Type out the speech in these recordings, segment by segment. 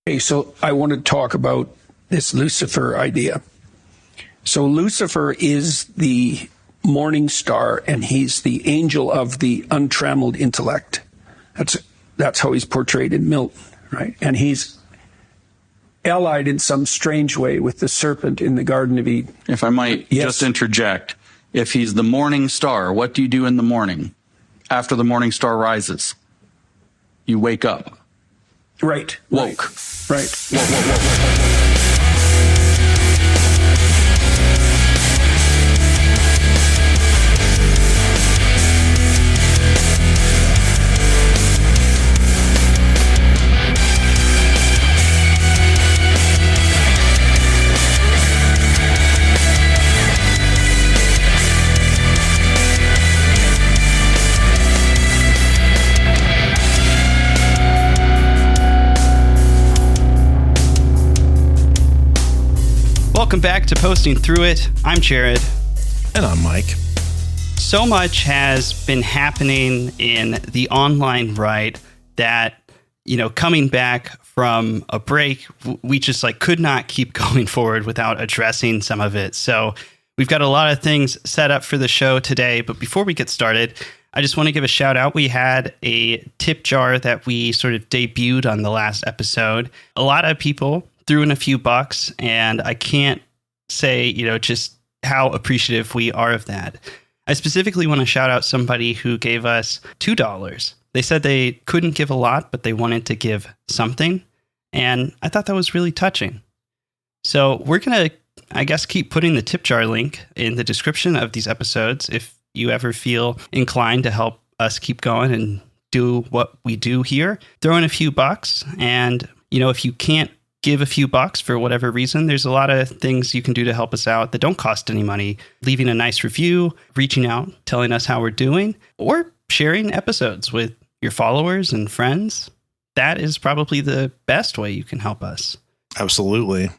Okay, so I want to talk about this Lucifer idea. So Lucifer is the morning star, and he's the angel of the untrammeled intellect. That's how he's portrayed in Milton, right? And he's allied in some strange way with the serpent in the Garden of Eden. If I might just interject, if he's the morning star, what do you do in the morning after the morning star rises? You wake up. Right. Woke. Right. Whoa. Welcome back to Posting Through It. I'm Jared. And I'm Mike. So much has been happening in the online right that, coming back from a break, we just could not keep going forward without addressing some of it. So we've got a lot of things set up for the show today. But before we get started, I just want to give a shout out. We had a tip jar that we sort of debuted on the last episode. A lot of people threw in a few bucks, and I can't say, just how appreciative we are of that. I specifically want to shout out somebody who gave us $2. They said they couldn't give a lot, but they wanted to give something, and I thought that was really touching. So we're going to, I guess, keep putting the tip jar link in the description of these episodes if you ever feel inclined to help us keep going and do what we do here. Throw in a few bucks, and, if you can't give a few bucks for whatever reason, there's a lot of things you can do to help us out that don't cost any money. Leaving a nice review, reaching out, telling us how we're doing, or sharing episodes with your followers and friends. That is probably the best way you can help us. Absolutely.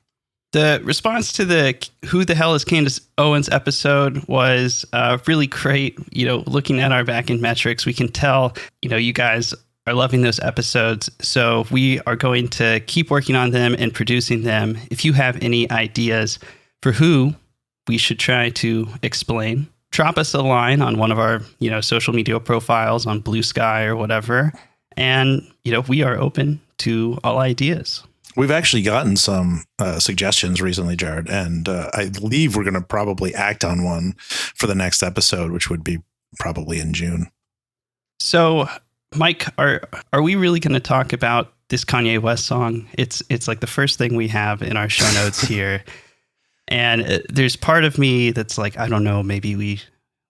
The response to the Who the Hell is Candace Owens episode was really great. Looking at our back-end metrics, we can tell, you guys are loving those episodes. So we are going to keep working on them and producing them. If you have any ideas for who we should try to explain, drop us a line on one of our, social media profiles on Blue Sky or whatever. And, we are open to all ideas. We've actually gotten some suggestions recently, Jared, and I believe we're going to probably act on one for the next episode, which would be probably in June. So, Mike, are we really going to talk about this Kanye West song? It's like the first thing we have in our show notes here. And there's part of me that's like, I don't know, maybe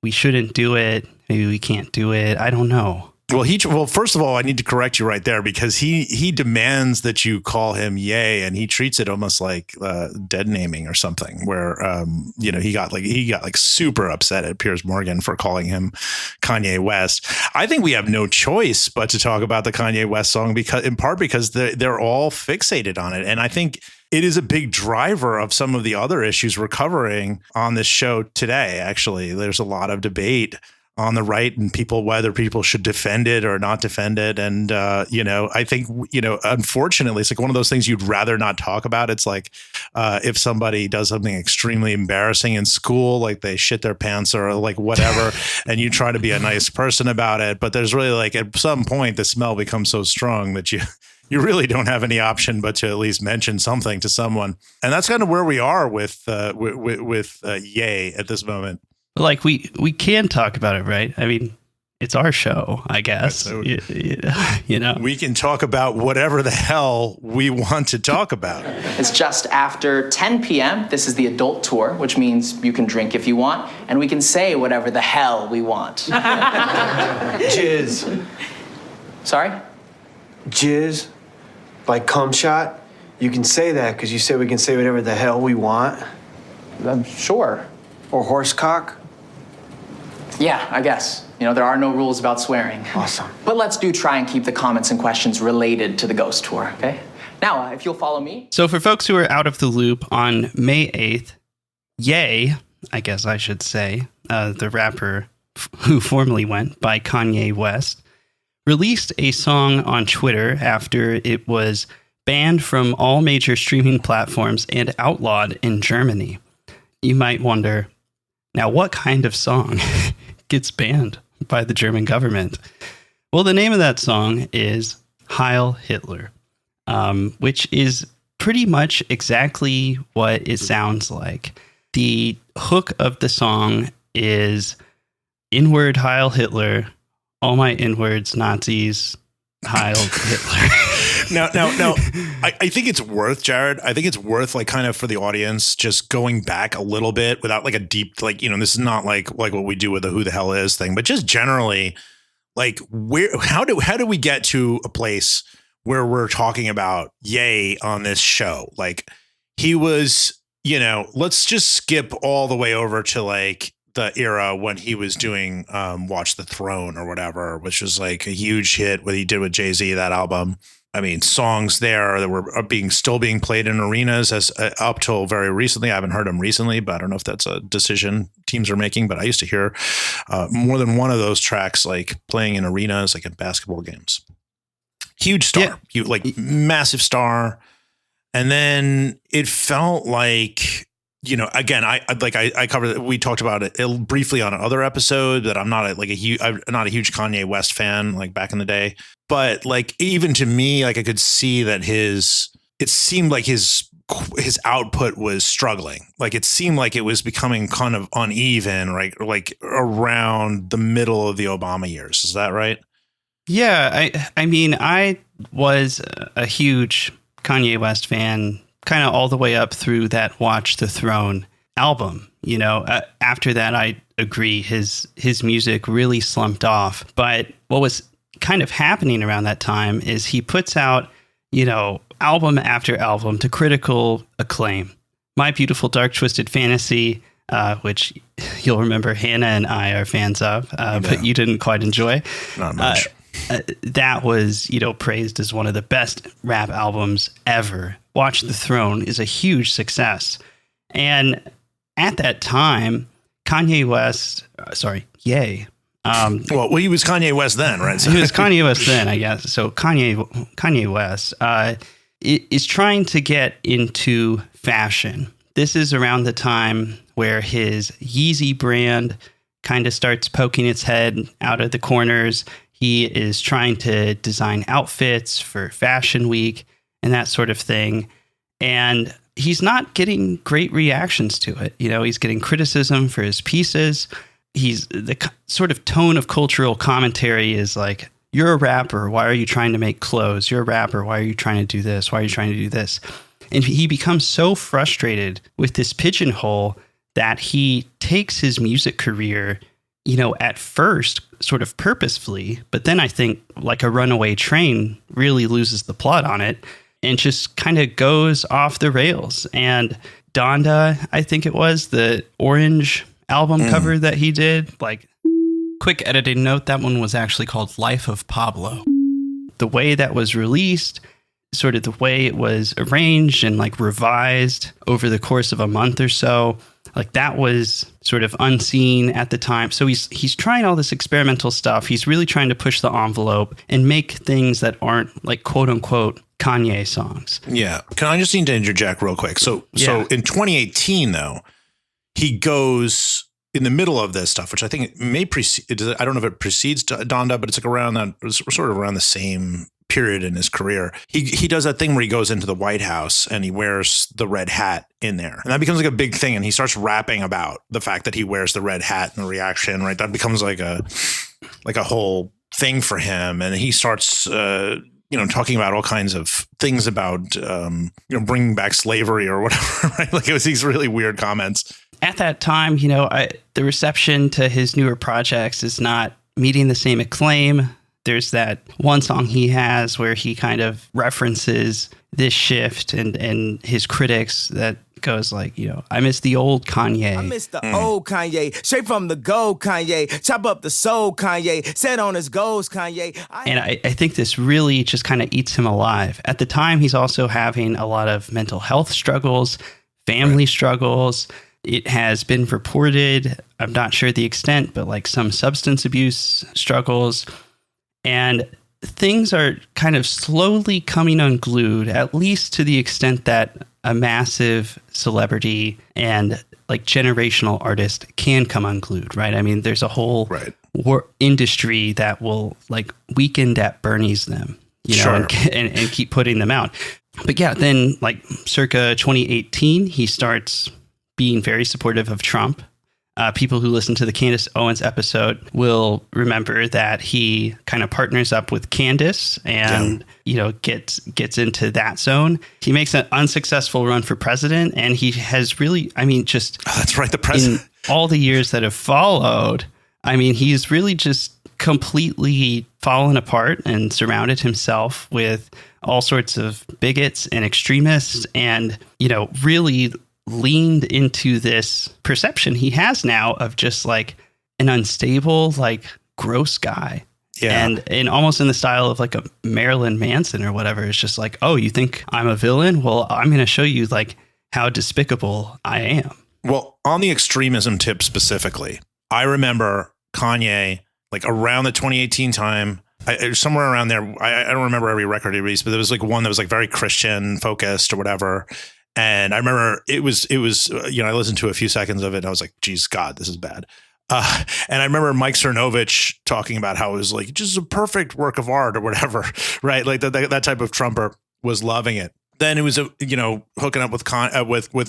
we shouldn't do it. Maybe we can't do it. I don't know. Well, first of all, I need to correct you right there because he demands that you call him Ye, and he treats it almost like dead naming or something. Where he got super upset at Piers Morgan for calling him Kanye West. I think we have no choice but to talk about the Kanye West song because they're all fixated on it, and I think it is a big driver of some of the other issues we're covering on this show today. Actually, there's a lot of debate on the right and whether people should defend it or not defend it. And, I think, unfortunately, it's like one of those things you'd rather not talk about. It's like if somebody does something extremely embarrassing in school, like they shit their pants or like whatever, and you try to be a nice person about it. But there's really at some point, the smell becomes so strong that you really don't have any option but to at least mention something to someone. And that's kind of where we are with Ye at this moment. We can talk about it, right? I mean, it's our show, I guess. So, we can talk about whatever the hell we want to talk about. It's just after 10 p.m. This is the adult tour, which means you can drink if you want, and we can say whatever the hell we want. Jizz. Sorry? Jizz, like cum shot. You can say that because you said we can say whatever the hell we want. Sure. Or horse cock. Yeah, I guess. There are no rules about swearing. Awesome. But let's try and keep the comments and questions related to the ghost tour, okay? Now, if you'll follow me. So for folks who are out of the loop, on May 8th, Ye, I guess I should say, the rapper who formerly went by Kanye West, released a song on Twitter after it was banned from all major streaming platforms and outlawed in Germany. You might wonder, now what kind of song gets banned by the German government? Well, the name of that song is Heil Hitler, which is pretty much exactly what it sounds like. The hook of the song is inward Heil Hitler, all my inwards Nazis, Heil Hitler. Now, I think it's worth, Jared. I think it's worth, like, kind of for the audience just going back a little bit without like a deep, like, you know, this is not like what we do with the who the hell is thing, but just generally, like, how do we get to a place where we're talking about Ye on this show? Like, he was, you know, let's just skip all the way over to like the era when he was doing Watch the Throne or whatever, which was like a huge hit, what he did with Jay-Z, that album. I mean, songs there that were still being played in arenas as up till very recently. I haven't heard them recently, but I don't know if that's a decision teams are making. But I used to hear more than one of those tracks like playing in arenas, like in basketball games. Huge star, like massive star. And then it felt like, you know, again, I covered, we talked about it briefly on another episode that I'm not a huge Kanye West fan, like back in the day, but like, even to me, like I could see that it seemed like his output was struggling. Like it seemed like it was becoming kind of uneven, right? Like around the middle of the Obama years. Is that right? Yeah. I mean, I was a huge Kanye West fan, kind of all the way up through that Watch the Throne album. You know, after that, I agree, his music really slumped off. But what was kind of happening around that time is he puts out, you know, album after album to critical acclaim. My Beautiful Dark Twisted Fantasy, which you'll remember Hannah and I are fans of, but you didn't quite enjoy. Not much. That was, you know, praised as one of the best rap albums ever. Watch the Throne is a huge success. And at that time, Kanye West, Ye. Well, he was Kanye West then, right? So. He was Kanye West then, I guess. So Kanye West is trying to get into fashion. This is around the time where his Yeezy brand kind of starts poking its head out of the corners. He is trying to design outfits for Fashion Week and that sort of thing. And he's not getting great reactions to it. You know, he's getting criticism for his pieces. The sort of tone of cultural commentary is like, you're a rapper, why are you trying to make clothes? You're a rapper, why are you trying to do this? Why are you trying to do this? And he becomes so frustrated with this pigeonhole that he takes his music career, you know, at first sort of purposefully, but then I think like a runaway train really loses the plot on it and just kind of goes off the rails. And Donda, I think it was the orange album cover that he did, like, quick editing note, that one was actually called Life of Pablo. The way that was released, sort of the way it was arranged and like revised over the course of a month or so, like that was sort of unseen at the time. So he's trying all this experimental stuff. He's really trying to push the envelope and make things that aren't like quote unquote Kanye songs. Yeah. Can I just need to interject real quick? So in 2018 though, he goes in the middle of this stuff, which I think it may precede, I don't know if it precedes Donda, but it's like around that, sort of around the same period in his career. He does that thing where he goes into the White House and he wears the red hat in there. And that becomes like a big thing. And he starts rapping about the fact that he wears the red hat and the reaction, right? That becomes like a whole thing for him. And he starts, talking about all kinds of things about, bringing back slavery or whatever, right? Like it was these really weird comments. At that time, the reception to his newer projects is not meeting the same acclaim. There's that one song he has where he kind of references this shift and his critics that goes like, I miss the old Kanye. I miss the old Kanye, straight from the gold Kanye, chop up the soul Kanye, set on his goals Kanye. And I think this really just kind of eats him alive. At the time, he's also having a lot of mental health struggles, family struggles. It has been reported, I'm not sure the extent, but like some substance abuse struggles. And things are kind of slowly coming unglued, at least to the extent that a massive celebrity and like generational artist can come unglued, right? I mean, there's a whole industry that will like weekend at Bernie's them, you know, and keep putting them out. But yeah, then like circa 2018, he starts being very supportive of Trump. People who listen to the Candace Owens episode will remember that he kind of partners up with Candace and, you know, gets into that zone. He makes an unsuccessful run for president, and he has really, I mean, just that's right, the president. In all the years that have followed, I mean, he's really just completely fallen apart and surrounded himself with all sorts of bigots and extremists, and, you know, really leaned into this perception he has now of just like an unstable, like gross guy. Yeah. And almost in the style of like a Marilyn Manson or whatever. It's just like, oh, you think I'm a villain? Well, I'm going to show you like how despicable I am. Well, on the extremism tip specifically, I remember Kanye, like around the 2018 time, somewhere around there, I don't remember every record he released, but there was like one that was like very Christian focused or whatever. And I remember it was, you know, I listened to a few seconds of it and I was like, geez, God, this is bad. And I remember Mike Cernovich talking about how it was like just a perfect work of art or whatever, right? Like that type of Trumper was loving it. Then it was, you know, hooking up with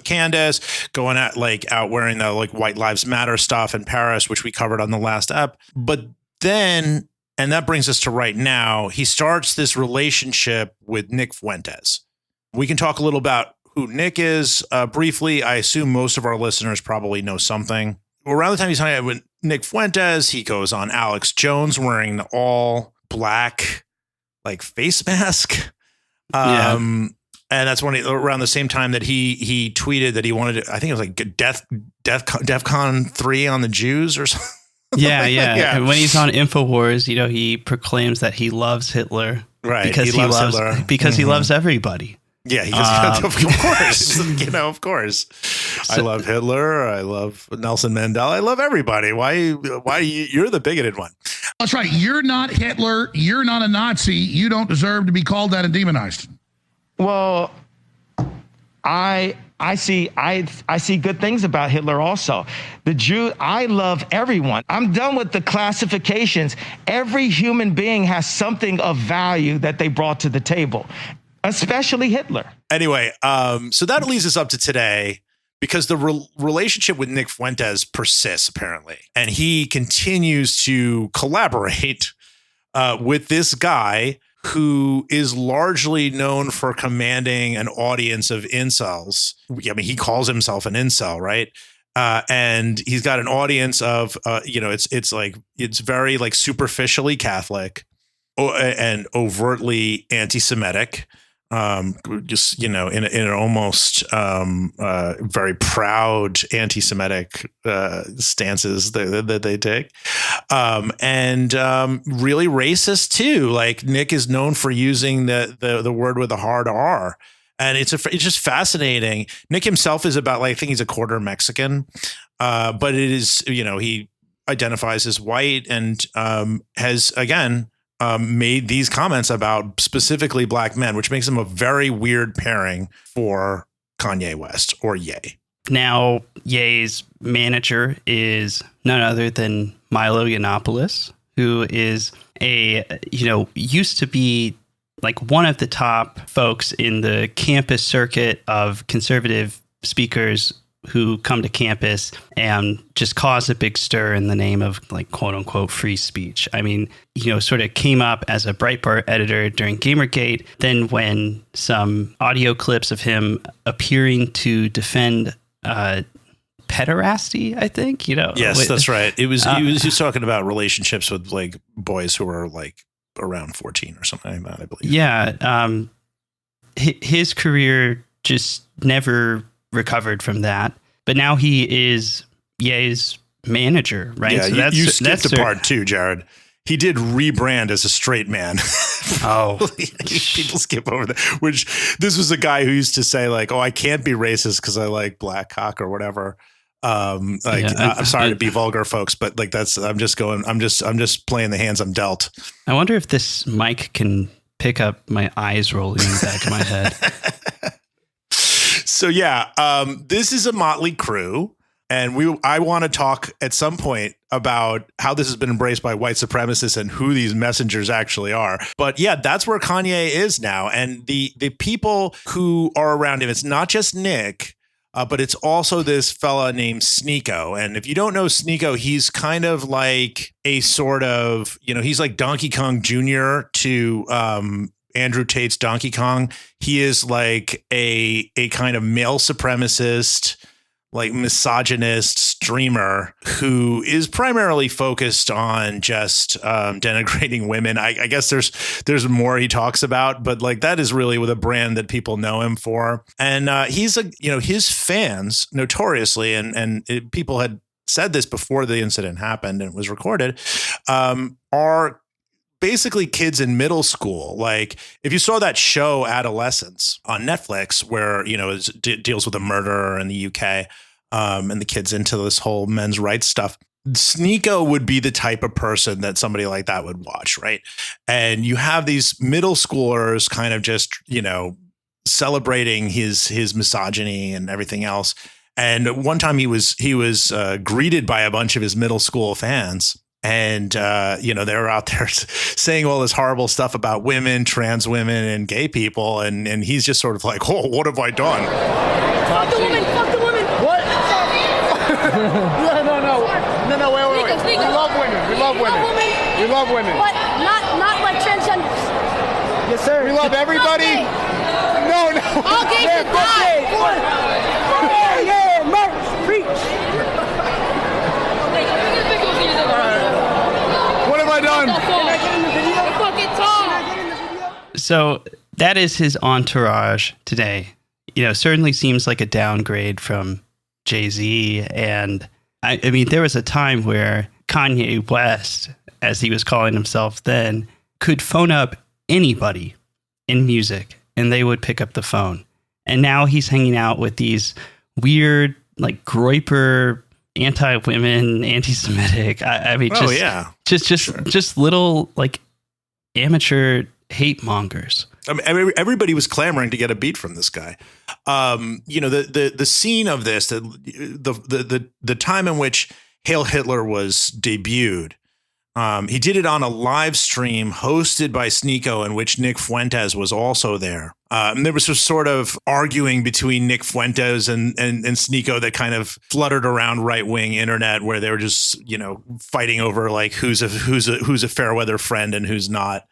Candace, going out wearing the like White Lives Matter stuff in Paris, which we covered on the last ep. But then, and that brings us to right now, he starts this relationship with Nick Fuentes. We can talk a little about who Nick is briefly. I assume most of our listeners probably know something. Around the time he's hanging out with Nick Fuentes, he goes on Alex Jones wearing the all black like face mask. And that's when around the same time that he tweeted that he wanted to, I think it was like DEFCON 3 on the Jews or something. Yeah. And when he's on InfoWars, you know, he proclaims that he loves Hitler. Right. Because he loves Hitler. Because he loves everybody. Yeah, he just, of course, you know, of course. I love Hitler. I love Nelson Mandela. I love everybody. Why you're the bigoted one? That's right. You're not Hitler. You're not a Nazi. You don't deserve to be called that and demonized. Well, I see good things about Hitler also. The Jew, I love everyone. I'm done with the classifications. Every human being has something of value that they brought to the table, especially Hitler. Anyway, so that leads us up to today, because the relationship with Nick Fuentes persists apparently, and he continues to collaborate with this guy who is largely known for commanding an audience of incels. I mean, he calls himself an incel, right? And he's got an audience of, you know, it's very like superficially Catholic and overtly anti-Semitic. Just, you know, in an almost very proud anti-Semitic stances that they take, and really racist too. Like Nick is known for using the word with a hard R, and it's just fascinating. Nick himself is about, like, I think he's a quarter Mexican, but it is, you know, he identifies as white and has again made these comments about specifically black men, which makes him a very weird pairing for Kanye West or Ye. Now, Ye's manager is none other than Milo Yiannopoulos, who is used to be like one of the top folks in the campus circuit of conservative speakers who come to campus and just cause a big stir in the name of, like, quote unquote free speech. I mean, you know, sort of came up as a Breitbart editor during Gamergate. Then when some audio clips of him appearing to defend pederasty, I think, you know. Yes, that's right. He was talking about relationships with like boys who are like around 14 or something like that, I believe. Yeah. His career just never recovered from that, but now he is Ye's manager, right? Yeah, so you skipped a part too, Jared. He did rebrand as a straight man. Oh, people skip over that. Which this was a guy who used to say like, "Oh, I can't be racist because I like black cock or whatever." I'm sorry to be vulgar, folks, but like I'm just playing the hands I'm dealt. I wonder if this mic can pick up my eyes rolling in the back of my head. So this is a motley crew, and I want to talk at some point about how this has been embraced by white supremacists and who these messengers actually are. But yeah, that's where Kanye is now, and the people who are around him. It's not just Nick, but it's also this fella named Sneeko. And if you don't know Sneeko, he's kind of like a sort of, he's like Donkey Kong Jr. to Andrew Tate's Donkey Kong. He is like a kind of male supremacist, like misogynist streamer who is primarily focused on just denigrating women. I guess there's more he talks about, but like that is really with a brand that people know him for. And he's his fans notoriously, and people had said this before the incident happened and it was recorded, are basically kids in middle school. Like if you saw that show Adolescence on Netflix, where, it deals with a murderer in the UK, and the kids into this whole men's rights stuff, Sneeko would be the type of person that somebody like that would watch. Right. And you have these middle schoolers kind of just, celebrating his misogyny and everything else. And one time he was greeted by a bunch of his middle school fans. And, they were out there saying all this horrible stuff about women, trans women, and gay people. And he's just sort of like, oh, what have I done? Fuck the woman. Fuck the woman. What? No, wait. We love women. We love women. But not like transgenders. Yes, sir. We love everybody. No. All gays should die. Yeah, merch. Preach. What have I done? Can I get in the video? Fucking talk. So that is his entourage today. Certainly seems like a downgrade from Jay-Z. And I mean, there was a time where Kanye West, as he was calling himself then, could phone up anybody in music and they would pick up the phone. And now he's hanging out with these weird, like Groyper, anti-women, anti-Semitic. I mean, just little like amateur hate mongers. I mean, everybody was clamoring to get a beat from this guy. The scene of this, the time in which Hail Hitler was debuted. He did it on a live stream hosted by Sneeko, in which Nick Fuentes was also there. And there was a sort of arguing between Nick Fuentes and Sneeko that kind of fluttered around right wing internet, where they were just fighting over like who's a fair weather friend and who's not.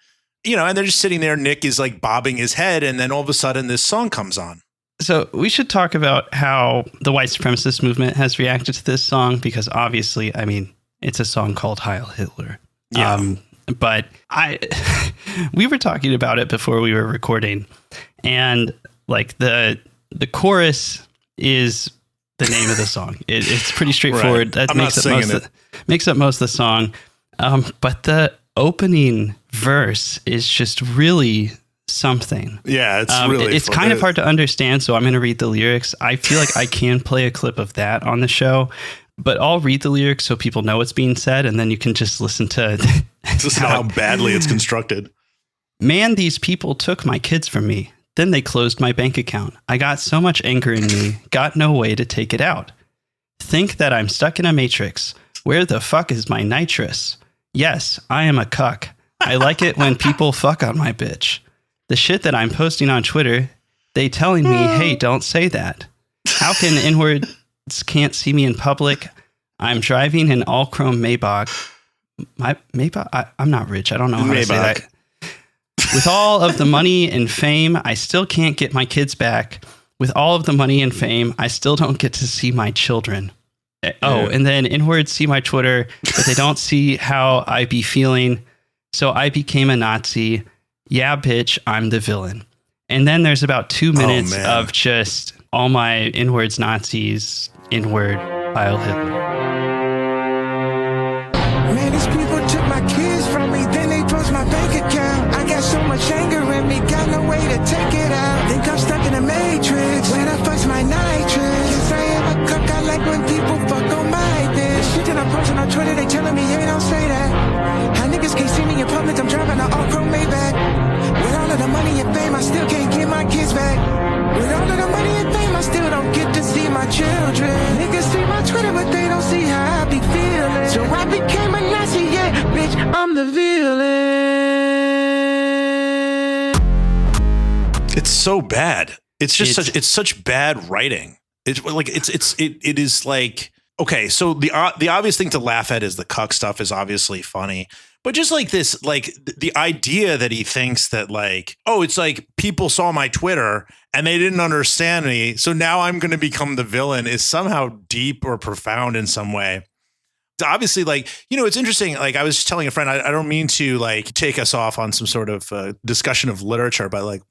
And they're just sitting there. Nick is like bobbing his head, and then all of a sudden this song comes on. So we should talk about how the white supremacist movement has reacted to this song, because obviously, I mean, it's a song called Heil Hitler. Yeah. But we were talking about it before we were recording, and like the chorus is the name of the song. It's pretty straightforward. Right. That makes up most of the song. But the opening verse is just really something. Yeah, it's kind of hard to understand, so I'm going to read the lyrics. I feel like I can play a clip of that on the show, but I'll read the lyrics so people know what's being said, and then you can just listen to how badly it's constructed. Man, these people took my kids from me. Then they closed my bank account. I got so much anger in me, got no way to take it out. Think that I'm stuck in a matrix. Where the fuck is my nitrous? Yes, I am a cuck. I like it when people fuck on my bitch. The shit that I'm posting on Twitter, they telling me, hey, don't say that. How can inwards can't see me in public? I'm driving an all-chrome Maybach. I'm not rich. I don't know how to say that. With all of the money and fame, I still can't get my kids back. With all of the money and fame, I still don't get to see my children. Oh, and then inwards see my Twitter, but they don't see how I be feeling. So I became a Nazi. Yeah, bitch, I'm the villain. And then there's about 2 minutes of just all my inwards Nazis, inward Heil Hitler. Man, these people took my kids from me, then they froze my bank account. I got so much anger in me, got no way to take it out. Think I'm stuck in a matrix, when I fuck's my nitrous. Yes, I am a cook, I like when people don't see how I be feeling. So I became a Nazi, yeah, bitch, I'm the villain. It's so bad. It's just it's such bad writing. It's like it is like, okay, so the obvious thing to laugh at is the cuck stuff is obviously funny, but just like this, like the idea that he thinks that like, oh, it's like people saw my Twitter and they didn't understand me, so now I'm going to become the villain is somehow deep or profound in some way. Obviously, like, you know, it's interesting. Like I was just telling a friend, I don't mean to like take us off on some sort of discussion of literature, but like,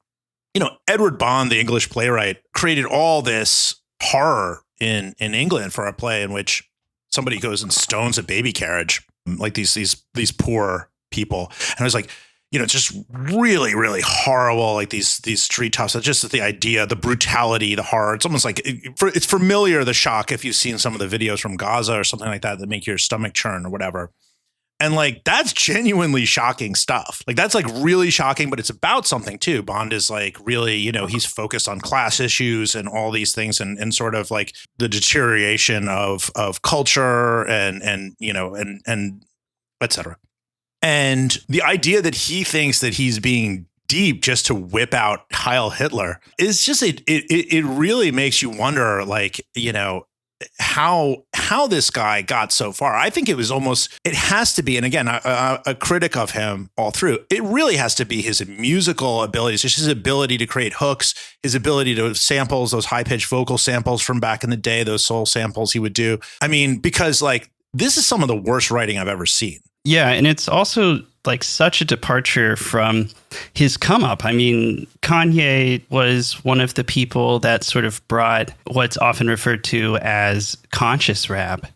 you know, Edward Bond, the English playwright, created all this horror in England for a play in which somebody goes and stones a baby carriage, like these poor people. And I was like, you know, it's just really, really horrible. Like these street toughs. It's just the idea, the brutality, the horror. It's almost like it's familiar, the shock, if you've seen some of the videos from Gaza or something like that make your stomach churn or whatever. And like, that's genuinely shocking stuff. Like that's like really shocking, but it's about something too. Bond is like really, you know, he's focused on class issues and all these things and sort of like the deterioration of culture and, you know, and et cetera. And the idea that he thinks that he's being deep just to whip out Heil Hitler is just, it really makes you wonder, like, you know, how this guy got so far. I think it has to be, and again, a critic of him all through, it really has to be his musical abilities, just his ability to create hooks, his ability to samples, those high-pitched vocal samples from back in the day, those soul samples he would do. I mean, because like, this is some of the worst writing I've ever seen. Yeah, and it's also like such a departure from his come up. I mean, Kanye was one of the people that sort of brought what's often referred to as conscious rap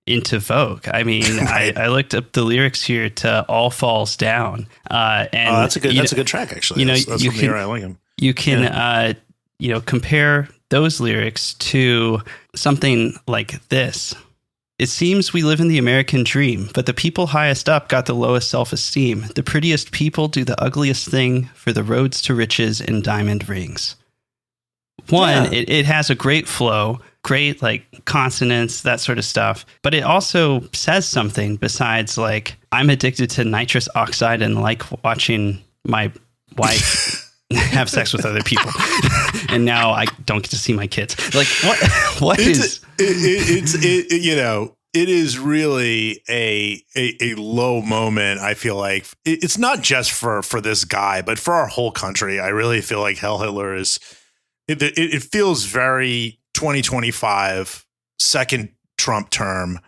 into vogue. I mean, right. I looked up the lyrics here to "All Falls Down," and that's a good track actually. You know, that's you can, I like him. You can you know, compare those lyrics to something like this. It seems we live in the American dream, but the people highest up got the lowest self-esteem. The prettiest people do the ugliest thing for the roads to riches and diamond rings. It has a great flow, great like consonants, that sort of stuff. But it also says something besides like, I'm addicted to nitrous oxide and like watching my wife have sex with other people. And now I don't get to see my kids. Like what is you know, it is really a low moment. I feel like it's not just for this guy, but for our whole country. I really feel like Heil Hitler is, it feels very 2025 second Trump term.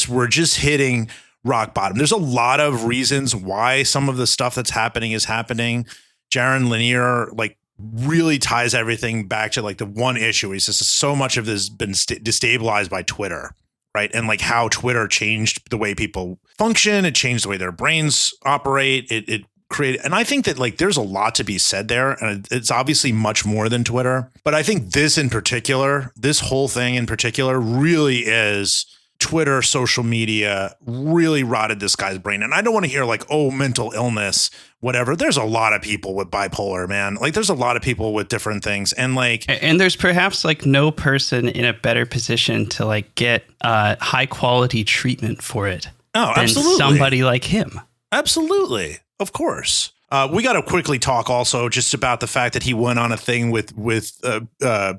We're just hitting rock bottom. There's a lot of reasons why some of the stuff that's happening is happening. Jaron Lanier, like, really ties everything back to like the one issue. He says so much of this has been destabilized by Twitter, right? And like how Twitter changed the way people function. It changed the way their brains operate. It created, and I think that like there's a lot to be said there, and it's obviously much more than Twitter. But I think this in particular, this whole thing in particular, really is Twitter, social media really rotted this guy's brain. And I don't want to hear like, oh, mental illness, whatever. There's a lot of people with bipolar, man. Like there's a lot of people with different things. And like, and there's perhaps like no person in a better position to like get high quality treatment for it than absolutely. Somebody like him. Absolutely. Of course. We got to quickly talk also just about the fact that he went on a thing with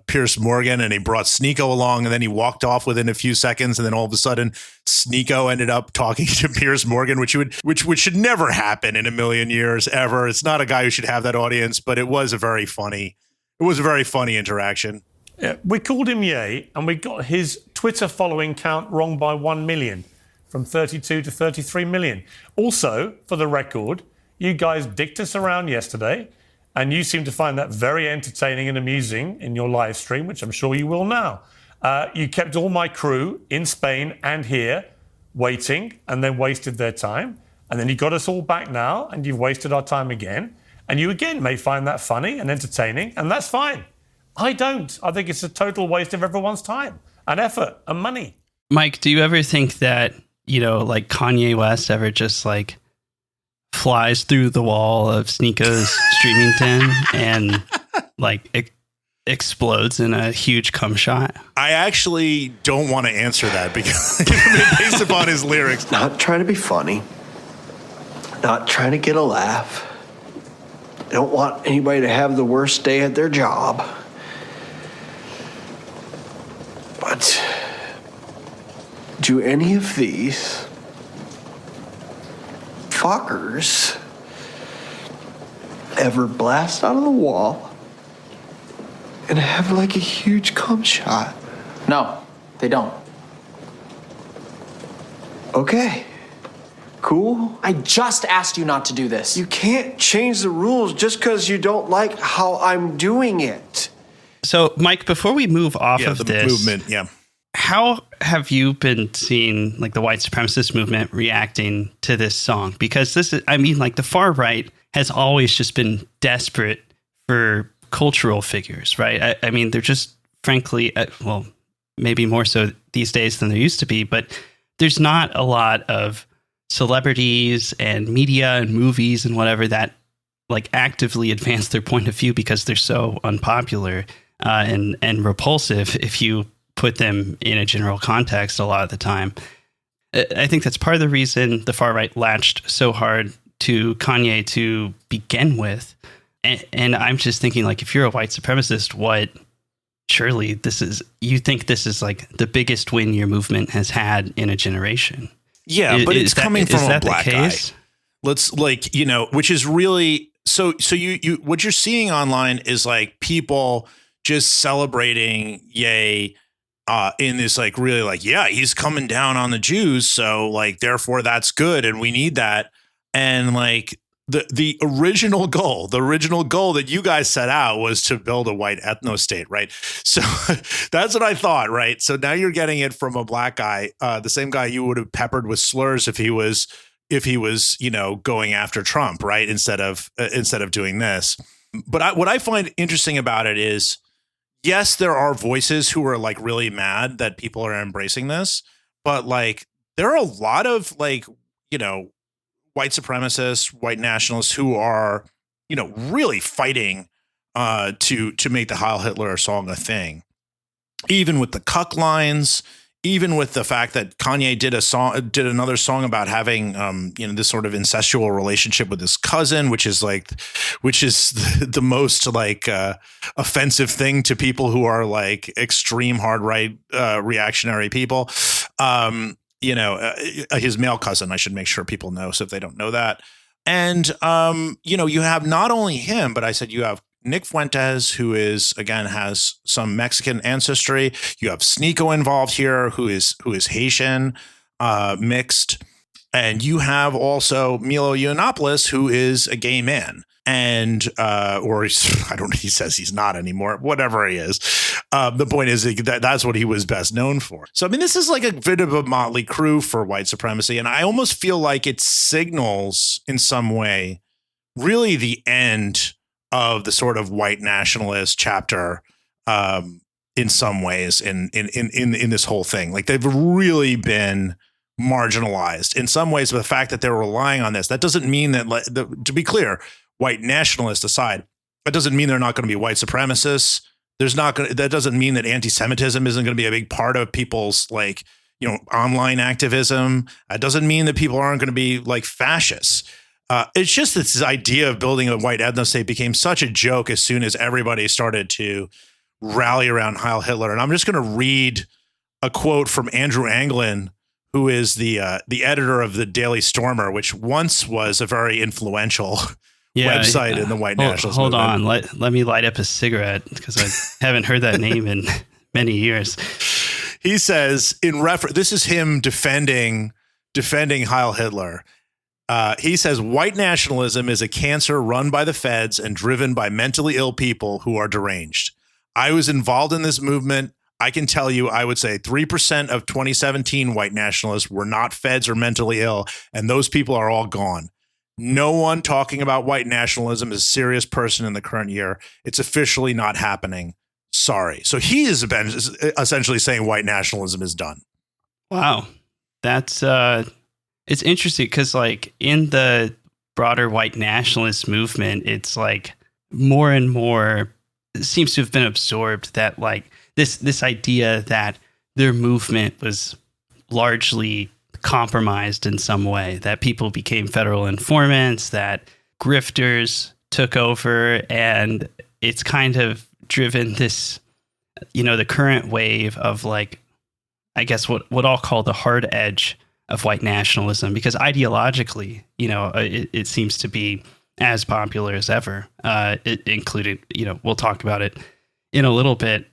Piers Morgan, and he brought Sneeko along, and then he walked off within a few seconds, and then all of a sudden Sneeko ended up talking to Piers Morgan, which should never happen in a million years ever. It's not a guy who should have that audience, but it was a very funny interaction. Yeah, we called him Ye, and we got his Twitter following count wrong by 1 million, from 32 to 33 million. Also, for the record, you guys dicked us around yesterday, and you seem to find that very entertaining and amusing in your live stream, which I'm sure you will now. You kept all my crew in Spain and here waiting, and then wasted their time. And then you got us all back now, and you've wasted our time again. And you again may find that funny and entertaining, and that's fine. I don't. I think it's a total waste of everyone's time and effort and money. Mike, do you ever think that, you know, like Kanye West ever just like flies through the wall of Sneeko's streaming den and like explodes in a huge cum shot? I actually don't want to answer that because based upon his lyrics. Not trying to be funny. Not trying to get a laugh. I don't want anybody to have the worst day at their job. But do any of these fuckers ever blast out of the wall and have like a huge cum shot? No, they don't. Okay. Cool. I just asked you not to do this. You can't change the rules just because you don't like how I'm doing it. So, Mike, before we move off of the this movement, how have you been seeing like the white supremacist movement reacting to this song? Because this is, I mean, like the far right has always just been desperate for cultural figures, right? I mean, they're just frankly, well, maybe more so these days than there used to be, but there's not a lot of celebrities and media and movies and whatever that like actively advance their point of view because they're so unpopular and repulsive if you put them in a general context a lot of the time. I think that's part of the reason the far right latched so hard to Kanye to begin with. And I'm just thinking, like, if you're a white supremacist, surely you think this is like the biggest win your movement has had in a generation. Yeah, but it's coming from a black guy. Let's which is really, so you what you're seeing online is like people just celebrating Ye in this like really like, yeah, he's coming down on the Jews. So like, therefore that's good. And we need that. And like the original goal that you guys set out was to build a white ethno state. Right. So that's what I thought. Right. So now you're getting it from a black guy, the same guy you would have peppered with slurs if he was, going after Trump. Right. Instead of doing this. But what I find interesting about it is, yes, there are voices who are like really mad that people are embracing this, but like there are a lot of like, white supremacists, white nationalists who are, really fighting to make the Heil Hitler song a thing. Even with the cuck lines, even with the fact that Kanye did another song about having, this sort of incestual relationship with his cousin, which is the most like offensive thing to people who are like extreme hard right reactionary people. His male cousin, I should make sure people know. So if they don't know that, and you have not only him, but I said you have Nick Fuentes, who has some Mexican ancestry. You have Sneeko involved here, who is Haitian mixed, and you have also Milo Yiannopoulos, who is a gay man, and he says he's not anymore. Whatever he is, the point is that's what he was best known for. So I mean, this is like a bit of a motley crew for white supremacy, and I almost feel like it signals in some way really the end of the sort of white nationalist chapter in some ways in this whole thing. Like they've really been marginalized in some ways. But the fact that they're relying on this, that doesn't mean that, to be clear, white nationalists aside, that doesn't mean they're not going to be white supremacists. That doesn't mean that anti-Semitism isn't going to be a big part of people's like, online activism. That doesn't mean that people aren't going to be like fascists. It's just this idea of building a white ethno state became such a joke as soon as everybody started to rally around Heil Hitler. And I'm just going to read a quote from Andrew Anglin, who is the editor of the Daily Stormer, which once was a very influential website in the white nationalist movement. Hold on, let me light up a cigarette because I haven't heard that name in many years. He says this is him defending Heil Hitler. He says, white nationalism is a cancer run by the feds and driven by mentally ill people who are deranged. I was involved in this movement. I can tell you, I would say 3% of 2017 white nationalists were not feds or mentally ill, and those people are all gone. No one talking about white nationalism is a serious person in the current year. It's officially not happening. Sorry. So he is essentially saying white nationalism is done. Wow. That's it's interesting because like in the broader white nationalist movement, it's like more and more seems to have been absorbed, that like this idea that their movement was largely compromised in some way, that people became federal informants, that grifters took over, and it's kind of driven this, the current wave of like, I guess what I'll call the hard edge of white nationalism, because ideologically, it seems to be as popular as ever. It included, we'll talk about it in a little bit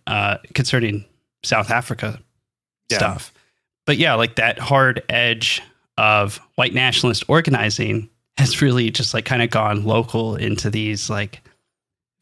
concerning South Africa stuff. But yeah, like that hard edge of white nationalist organizing has really just like kind of gone local into these like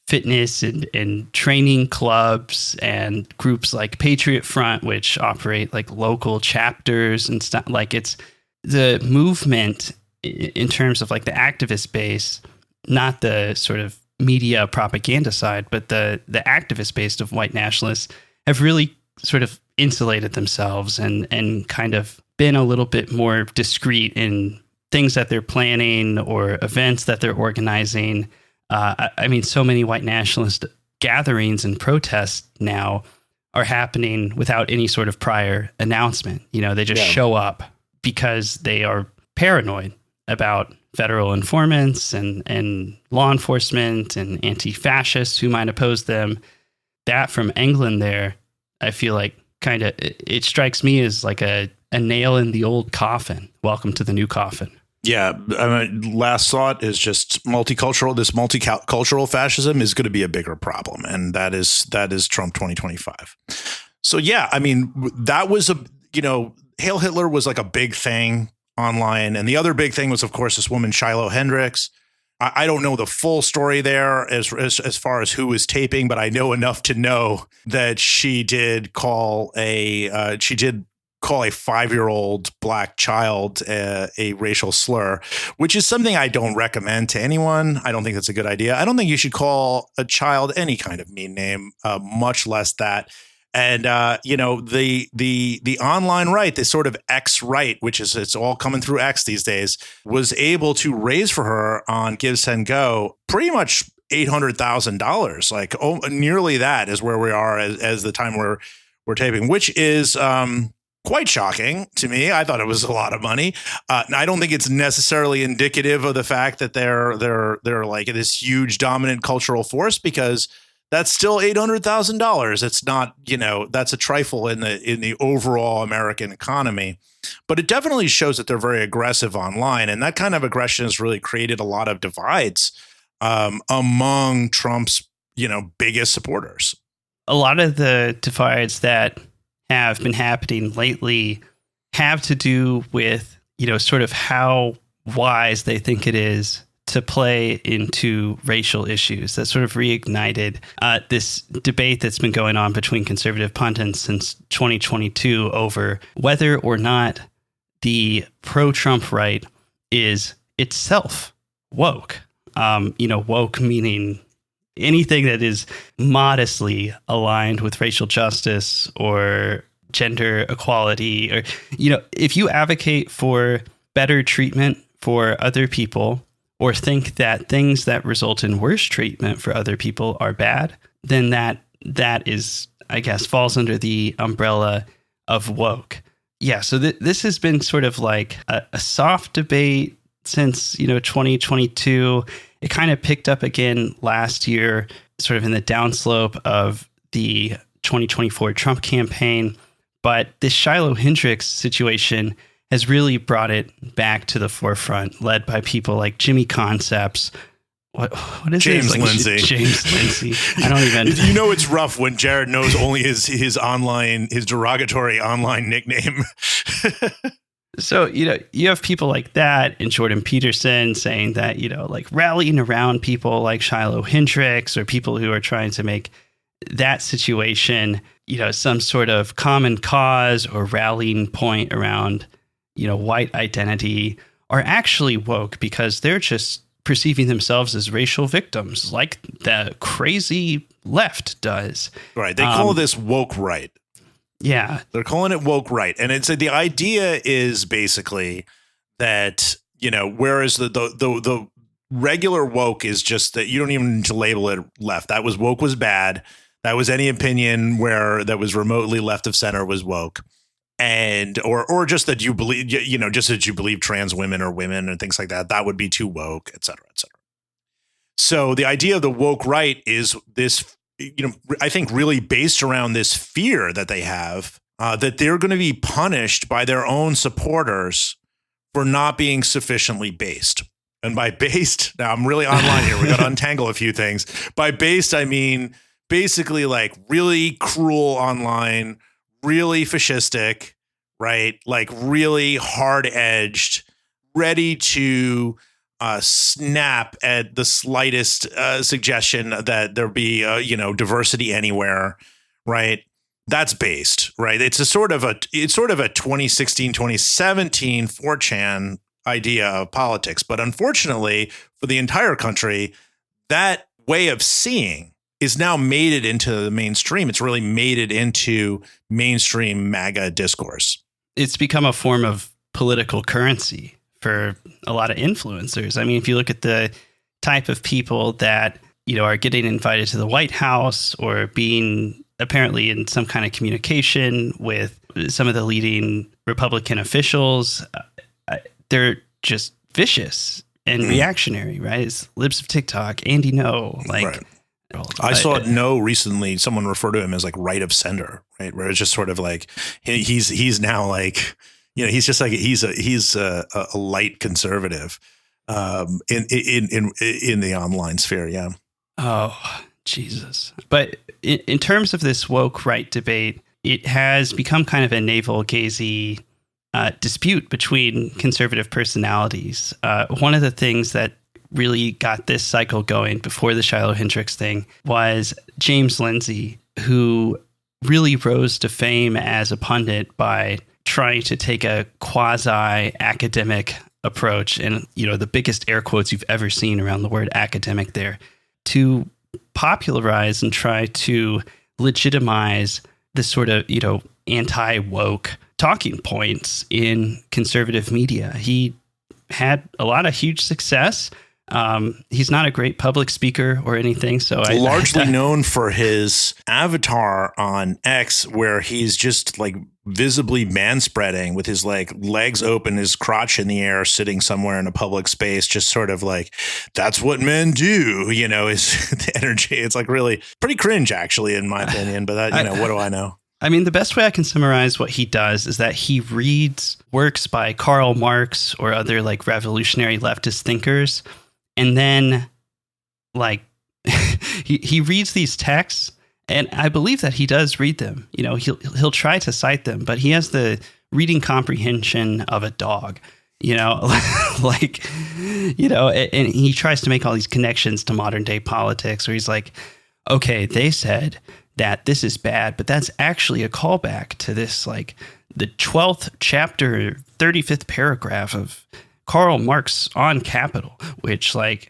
fitness and training clubs and groups like Patriot Front, which operate like local chapters and stuff. Like it's the movement in terms of like the activist base, not the sort of media propaganda side, but the activist base of white nationalists have really sort of insulated themselves and kind of been a little bit more discreet in things that they're planning or events that they're organizing. I mean, so many white nationalist gatherings and protests now are happening without any sort of prior announcement. They just show up because they are paranoid about federal informants and law enforcement and anti-fascists who might oppose them. That from England there, I feel like kind of, it strikes me as like a nail in the old coffin. Welcome to the new coffin. Yeah. Last thought is just multicultural fascism is going to be a bigger problem. And that is Trump 2025. So, yeah, I mean, that was Hail Hitler was like a big thing online. And the other big thing was, of course, this woman, Shiloh Hendricks. I don't know the full story there as far as who was taping, but I know enough to know that she did call a 5-year-old black child a racial slur, which is something I don't recommend to anyone. I don't think that's a good idea. I don't think you should call a child any kind of mean name, much less that. And the online right, this sort of X right, which is it's all coming through X these days, was able to raise for her on Give, Send, Go pretty much $800,000. Like nearly that is where we are as the time we're taping, which is quite shocking to me. I thought it was a lot of money. I don't think it's necessarily indicative of the fact that they're like this huge dominant cultural force, because that's still $800,000. It's not, that's a trifle in the overall American economy, but it definitely shows that they're very aggressive online. And that kind of aggression has really created a lot of divides among Trump's, biggest supporters. A lot of the divides that have been happening lately have to do with, sort of how wise they think it is to play into racial issues. That sort of reignited this debate that's been going on between conservative pundits since 2022 over whether or not the pro-Trump right is itself woke. Woke meaning anything that is modestly aligned with racial justice or gender equality, or, if you advocate for better treatment for other people, or think that things that result in worse treatment for other people are bad, then that is, I guess, falls under the umbrella of woke. Yeah, so this has been sort of like a soft debate since, 2022. It kind of picked up again last year, sort of in the downslope of the 2024 Trump campaign. But this Shiloh Hendricks situation has really brought it back to the forefront, led by people like Jimmy Concepts. What is James this? Lindsay? James Lindsay. I don't even. It's rough when Jared knows only his derogatory online nickname. So, you have people like that and Jordan Peterson saying that, like rallying around people like Shiloh Hendricks or people who are trying to make that situation, some sort of common cause or rallying point around, white identity, are actually woke because they're just perceiving themselves as racial victims like the crazy left does. Right. They call this woke right. Yeah. They're calling it woke right. And it's the idea is basically that, whereas the regular woke is just that you don't even need to label it left. That was woke was bad. That was any opinion where that was remotely left of center was woke. And or just that you believe, just that you believe trans women are women and things like that. That would be too woke, et cetera, et cetera. So the idea of the woke right is this, I think really based around this fear that they have that they're going to be punished by their own supporters for not being sufficiently based. And by based, now I'm really online here. We got to untangle a few things. By based, I mean basically like really cruel online, really fascistic, right? Like really hard edged, ready to snap at the slightest suggestion that there be diversity anywhere, right? That's based, right? It's sort of a 2016, 2017 4chan idea of politics, but unfortunately for the entire country, that way of seeing is now made it into the mainstream. It's really made it into mainstream MAGA discourse. It's become a form of political currency for a lot of influencers. I mean, if you look at the type of people that, are getting invited to the White House or being apparently in some kind of communication with some of the leading Republican officials, they're just vicious and reactionary, right? It's libs of TikTok, Andy No, right. I saw No recently. Someone referred to him as like right of center, right? Where it's just sort of like he's now like, he's just like he's a light conservative in the online sphere. Yeah. Oh, Jesus. But in terms of this woke right debate, it has become kind of a navel-gazy dispute between conservative personalities. One of the things that really got this cycle going before the Shiloh Hendricks thing was James Lindsay, who really rose to fame as a pundit by trying to take a quasi-academic approach, and the biggest air quotes you've ever seen around the word academic there, to popularize and try to legitimize this sort of, anti-woke talking points in conservative media. He had a lot of huge success. He's not a great public speaker or anything. So largely known for his avatar on X, where he's just like visibly manspreading with his like legs open, his crotch in the air, sitting somewhere in a public space, just sort of like, that's what men do, is the energy. It's like really pretty cringe, actually, in my opinion. But that, what do I know? I mean, the best way I can summarize what he does is that he reads works by Karl Marx or other like revolutionary leftist thinkers. And then like he reads these texts, and I believe that he does read them. He'll try to cite them, but he has the reading comprehension of a dog, and he tries to make all these connections to modern day politics where he's like, okay, they said that this is bad, but that's actually a callback to this, like the 12th chapter, 35th paragraph of Karl Marx on Capital, which it's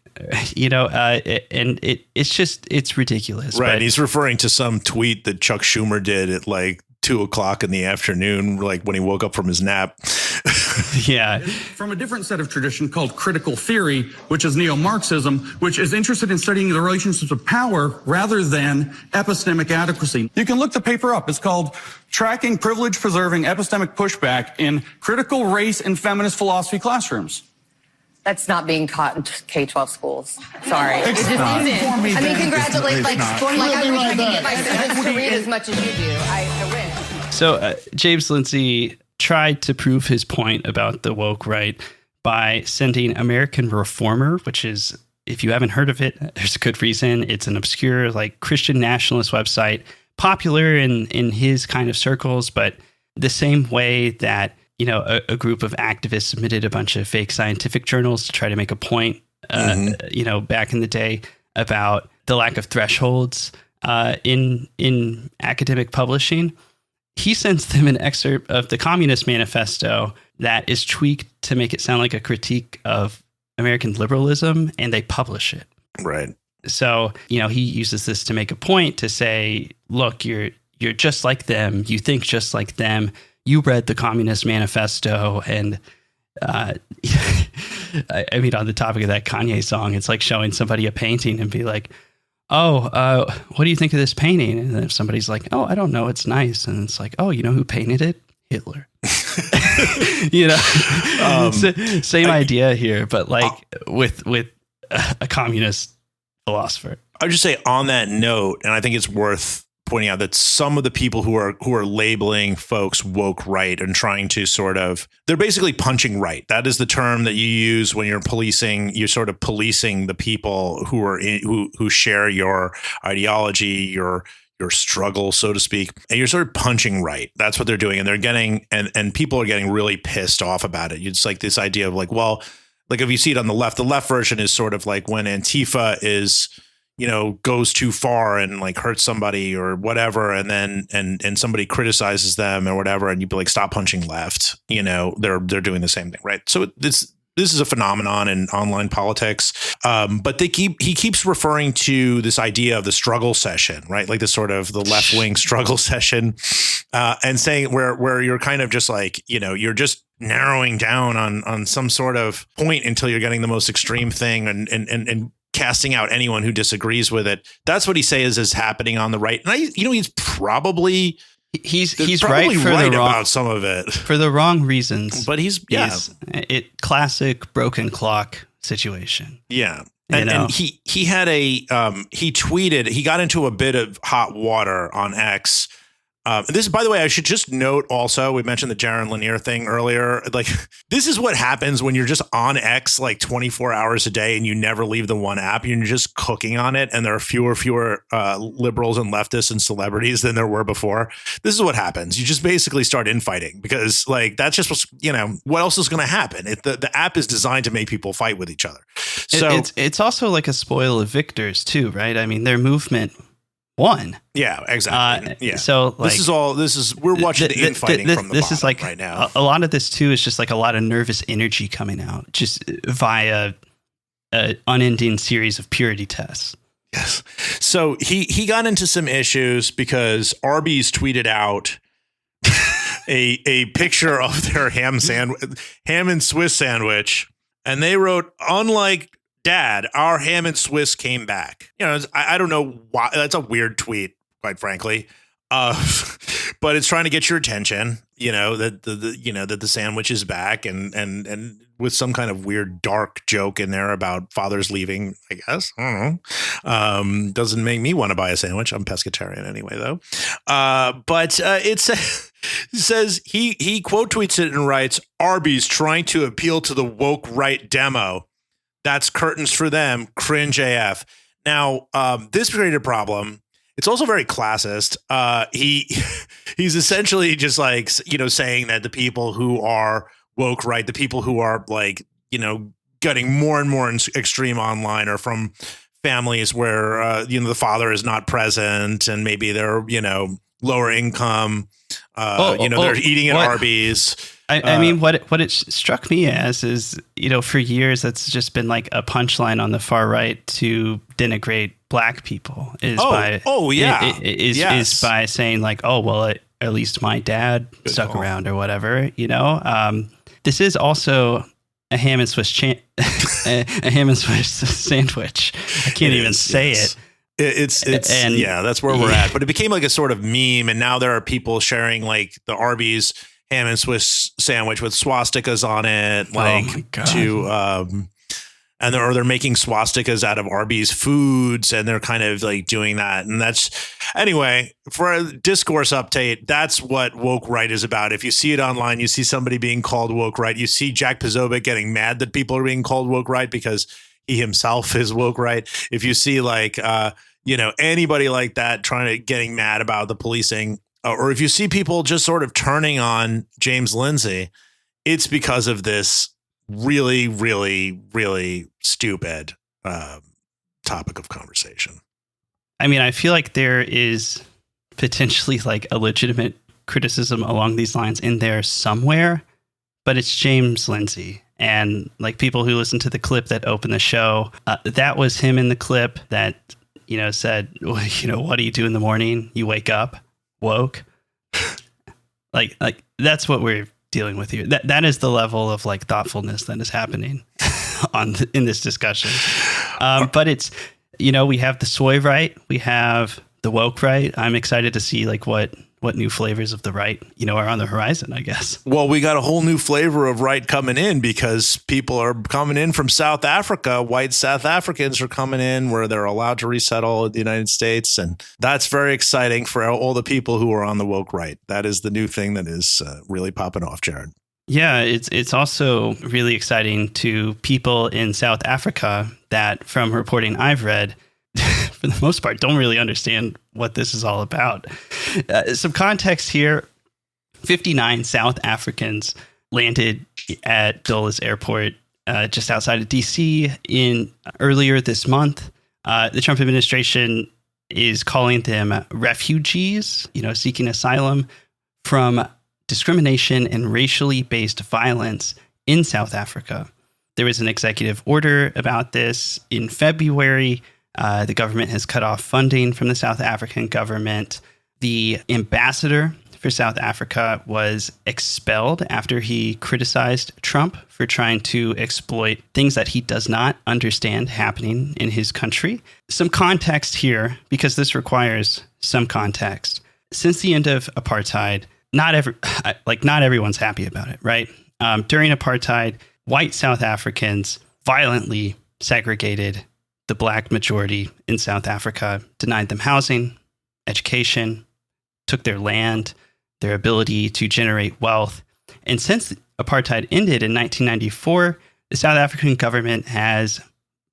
ridiculous. Right. But he's referring to some tweet that Chuck Schumer did at like 2:00 in the afternoon, like when he woke up from his nap. Yeah. From a different set of tradition called critical theory, which is neo-Marxism, which is interested in studying the relationships of power rather than epistemic adequacy. You can look the paper up. It's called Tracking Privilege Preserving Epistemic Pushback in Critical Race and Feminist Philosophy Classrooms. That's not being taught in K-12 schools. Sorry. It's it just not. isn't. I mean, congratulations. I wish I could get my students to read as much as you do. I wish. So James Lindsay tried to prove his point about the woke right by sending American Reformer, which is, if you haven't heard of it, there's a good reason. It's an obscure, like, Christian nationalist website, popular in his kind of circles, but the same way that, a group of activists submitted a bunch of fake scientific journals to try to make a point, back in the day about the lack of thresholds in academic publishing. He sends them an excerpt of the Communist Manifesto that is tweaked to make it sound like a critique of American liberalism, and they publish it. Right. So, he uses this to make a point to say, look, you're just like them. You think just like them. You read the Communist Manifesto, and I mean, on the topic of that Kanye song, it's like showing somebody a painting and be like, oh, what do you think of this painting? And then if somebody's like, oh, I don't know, it's nice. And it's like, oh, you know who painted it? Hitler. You know, same idea here, but like with a communist philosopher. I would just say on that note, and I think it's worth pointing out that some of the people who are labeling folks woke right and trying to they're basically punching right. That is the term that you use when you're policing. You're sort of policing the people who are who share your ideology, your struggle, so to speak, and you're sort of punching right. That's what they're doing, and they're getting and people are getting really pissed off about it. It's like this idea of like, well, like if you see it on the left version is sort of like when Antifa is, you know, goes too far and like hurts somebody or whatever, and then and somebody criticizes them or whatever, and you'd be like, stop punching left. You know, they're doing the same thing, right? So this is a phenomenon in online politics, but he keeps referring to this idea of the struggle session, right? Like this sort of the left wing struggle session, and saying where you're kind of just like, you know, you're just narrowing down on some sort of point until you're getting the most extreme thing and casting out anyone who disagrees with it. That's what he says is happening on the right. And he's probably He's probably right about some of it for the wrong reasons. But he's classic broken clock situation. Yeah. And he had he tweeted, he got into a bit of hot water on X. This, by the way, I should just note also, we mentioned the Jaron Lanier thing earlier. Like, this is what happens when you're just on X like 24 hours a day and you never leave the one app. You're just cooking on it. And there are fewer liberals and leftists and celebrities than there were before. This is what happens. You just basically start infighting because like that's just, you know, what else is going to happen? The app is designed to make people fight with each other. So it's also like a spoil of victors too, right? I mean, their movement won. Yeah, exactly. Yeah. So like, we're watching the infighting from the this bottom is like right now. A lot of this too is just like a lot of nervous energy coming out just via an unending series of purity tests. Yes. So he got into some issues because Arby's tweeted out a picture of their ham and Swiss sandwich, and they wrote, unlike Dad, our ham and Swiss came back. You know, I don't know why. That's a weird tweet, quite frankly. But it's trying to get your attention. You know that the sandwich is back, and with some kind of weird dark joke in there about fathers leaving. I guess I don't know. Doesn't make me want to buy a sandwich. I'm pescatarian anyway, though. But it says he quote tweets it and writes, "Arby's trying to appeal to the woke right demo. That's curtains for them. Cringe AF." Now, this created a problem. It's also very classist. He's essentially just like, you know, saying that the people who are woke right, the people who are like, you know, getting more and more extreme online are from families where, you know, the father is not present and maybe they're, you know, lower income. They're eating at Arby's. I mean, what it struck me as is, you know, for years, that's just been like a punchline on the far right to denigrate black people is by saying like, oh, well, at least my dad stuck around or whatever, you know. This is also a ham and Swiss a ham and Swiss sandwich. I can't even say it. That's where we're at. But it became like a sort of meme, and now there are people sharing like the Arby's ham and Swiss sandwich with swastikas on it, and they're making swastikas out of Arby's foods, and they're kind of like doing that. And that's, anyway, for a discourse update, that's what woke right is about. If you see it online, you see somebody being called woke right. You see Jack Posobiec getting mad that people are being called woke right because he himself is woke right. If you see like, anybody like that getting mad about the policing, or if you see people just sort of turning on James Lindsay, it's because of this really, really, really stupid topic of conversation. I mean, I feel like there is potentially like a legitimate criticism along these lines in there somewhere, but it's James Lindsay. And like people who listen to the clip that opened the show, that was him in the clip that, you know, said, well, you know, what do you do in the morning? You wake up woke. like that's what we're dealing with here. That is the level of like thoughtfulness that is happening. in this discussion. But it's, we have the soy right, we have the woke right. I'm excited to see like what new flavors of the right, are on the horizon, I guess. Well, we got a whole new flavor of right coming in because people are coming in from South Africa. White South Africans are coming in where they're allowed to resettle in the United States. And that's very exciting for all the people who are on the woke right. That is the new thing that is really popping off, Jared. Yeah, it's also really exciting to people in South Africa that, from reporting I've read, for the most part, don't really understand what this is all about. Some context here. 59 South Africans landed at Dulles Airport just outside of D.C. earlier this month. The Trump administration is calling them refugees, seeking asylum from discrimination and racially based violence in South Africa. There was an executive order about this in February. The government has cut off funding from the South African government. The ambassador for South Africa was expelled after he criticized Trump for trying to exploit things that he does not understand happening in his country. Some context here, because this requires some context. Since the end of apartheid, not everyone's happy about it, right? During apartheid, white South Africans violently segregated the black majority in South Africa, denied them housing, education, took their land, their ability to generate wealth. And since apartheid ended in 1994, the South African government has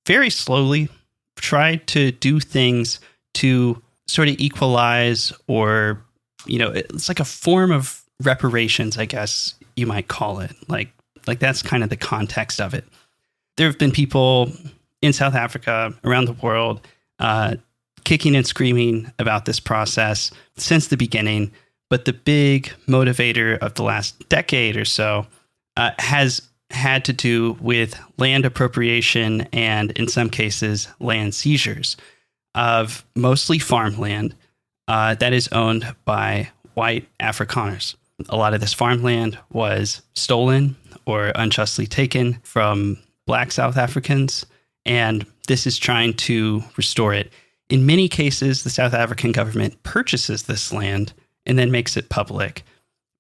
very slowly tried to do things to sort of equalize, or, it's like a form of reparations, I guess you might call it. Like that's kind of the context of it. There have been people in South Africa, around the world, kicking and screaming about this process since the beginning. But the big motivator of the last decade or so has had to do with land appropriation and, in some cases, land seizures of mostly farmland that is owned by white Afrikaners. A lot of this farmland was stolen or unjustly taken from black South Africans, and this is trying to restore it. In many cases, the South African government purchases this land and then makes it public.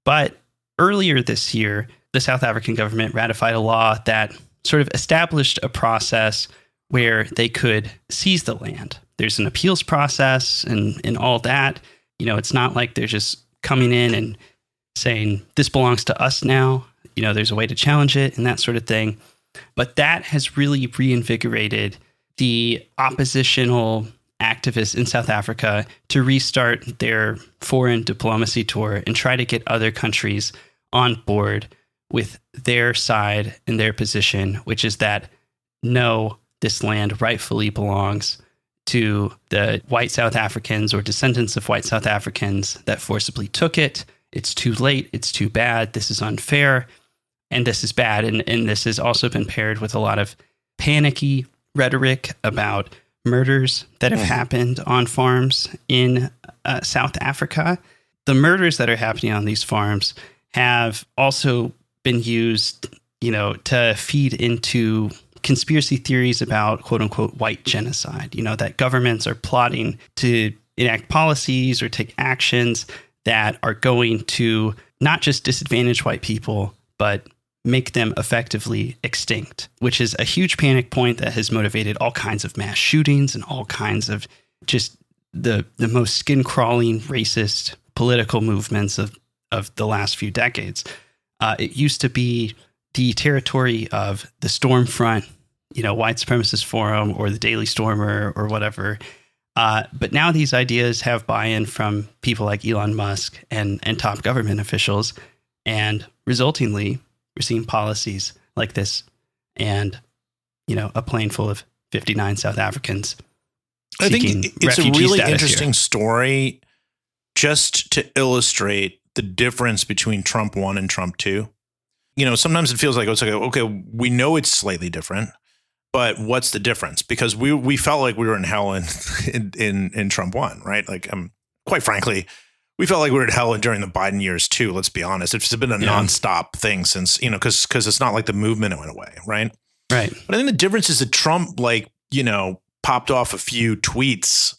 But earlier this year, the South African government ratified a law that sort of established a process where they could seize the land. There's an appeals process and all that. It's not like they're just coming in and saying, this belongs to us now. There's a way to challenge it and that sort of thing. But that has really reinvigorated the oppositional activists in South Africa to restart their foreign diplomacy tour and try to get other countries on board with their side and their position, which is that no, this land rightfully belongs to the white South Africans or descendants of white South Africans that forcibly took it. It's too late. It's too bad. This is unfair. And this is bad. And this has also been paired with a lot of panicky rhetoric about murders that have happened on farms in South Africa. The murders that are happening on these farms have also been used, to feed into conspiracy theories about quote unquote white genocide, that governments are plotting to enact policies or take actions that are going to not just disadvantage white people, but make them effectively extinct, which is a huge panic point that has motivated all kinds of mass shootings and all kinds of just the most skin-crawling racist political movements of the last few decades. It used to be the territory of the Stormfront, white supremacist forum or the Daily Stormer or whatever. But now these ideas have buy-in from people like Elon Musk and top government officials, and resultingly, we're seeing policies like this and, a plane full of 59 South Africans. I think it's a really interesting story just to illustrate the difference between Trump 1 and Trump 2. Sometimes it feels like, okay, we know it's slightly different, but what's the difference? Because we felt like we were in hell in Trump 1, right? Like, quite frankly, we felt like we were in hell during the Biden years too. Let's be honest. It's been a nonstop thing since, because it's not like the movement went away, right? Right. But I think the difference is that Trump, popped off a few tweets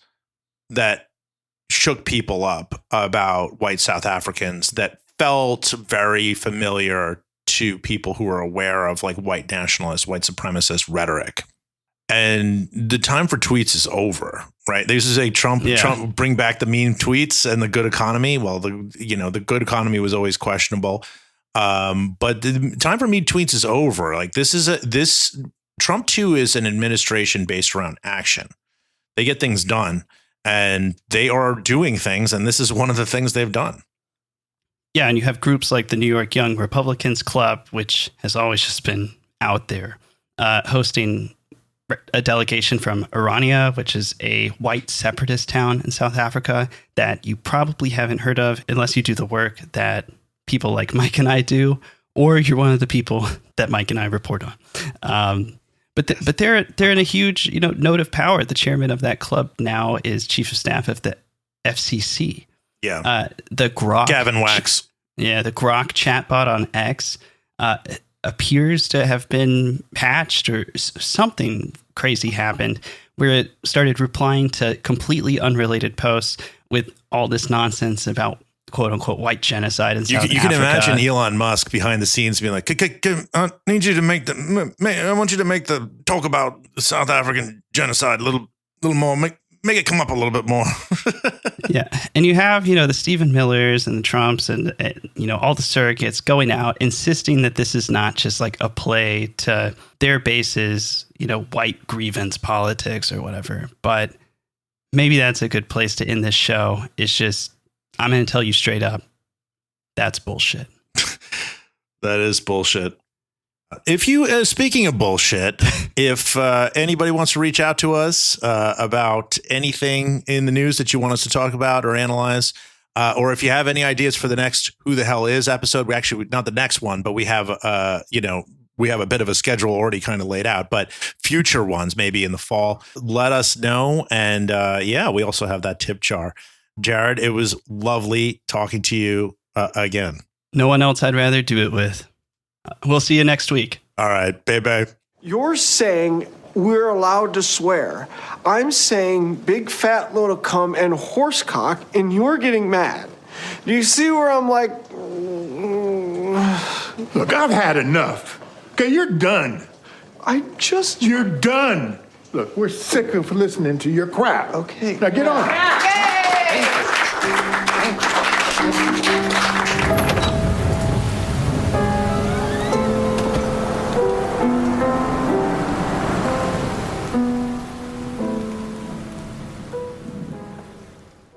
that shook people up about white South Africans that felt very familiar to people who are aware of white nationalist, white supremacist rhetoric. And the time for tweets is over, right? This is Trump bring back the mean tweets and the good economy. Well, the good economy was always questionable. But the time for mean tweets is over. Trump 2 is an administration based around action. They get things done and they are doing things. And this is one of the things they've done. Yeah. And you have groups like the New York Young Republicans Club, which has always just been out there, hosting a delegation from Orania, which is a white separatist town in South Africa that you probably haven't heard of unless you do the work that people like Mike and I do, or you're one of the people that Mike and I report on. But they're in a huge note of power. The chairman of that club now is chief of staff of the FCC. Yeah. The Grok Gavin Wax. Yeah, the Grok chatbot on X appears to have been patched, or something crazy happened where it started replying to completely unrelated posts with all this nonsense about quote unquote white genocide in South Africa. You can imagine Elon Musk behind the scenes being like, I need you to I want you to make the talk about the South African genocide a little more, make it come up a little bit more. Yeah. And you have, the Stephen Millers and the Trumps and all the surrogates going out insisting that this is not just like a play to their bases, white grievance politics or whatever. But maybe that's a good place to end this show. It's just, I'm going to tell you straight up, that's bullshit. That is bullshit. If you, speaking of bullshit, if anybody wants to reach out to us about anything in the news that you want us to talk about or analyze, or if you have any ideas for the next Who the Hell Is episode, we actually, not the next one, but we have, we have a bit of a schedule already kind of laid out, but future ones, maybe in the fall, let us know. And we also have that tip jar. Jared, it was lovely talking to you again. No one else I'd rather do it with. We'll see you next week. All right, baby. You're saying we're allowed to swear. I'm saying big fat load of cum and horsecock, and you're getting mad. Do you see where I'm like... Look, I've had enough. Okay, you're done. You're done. Look, we're sick of listening to your crap. Okay. Now get on.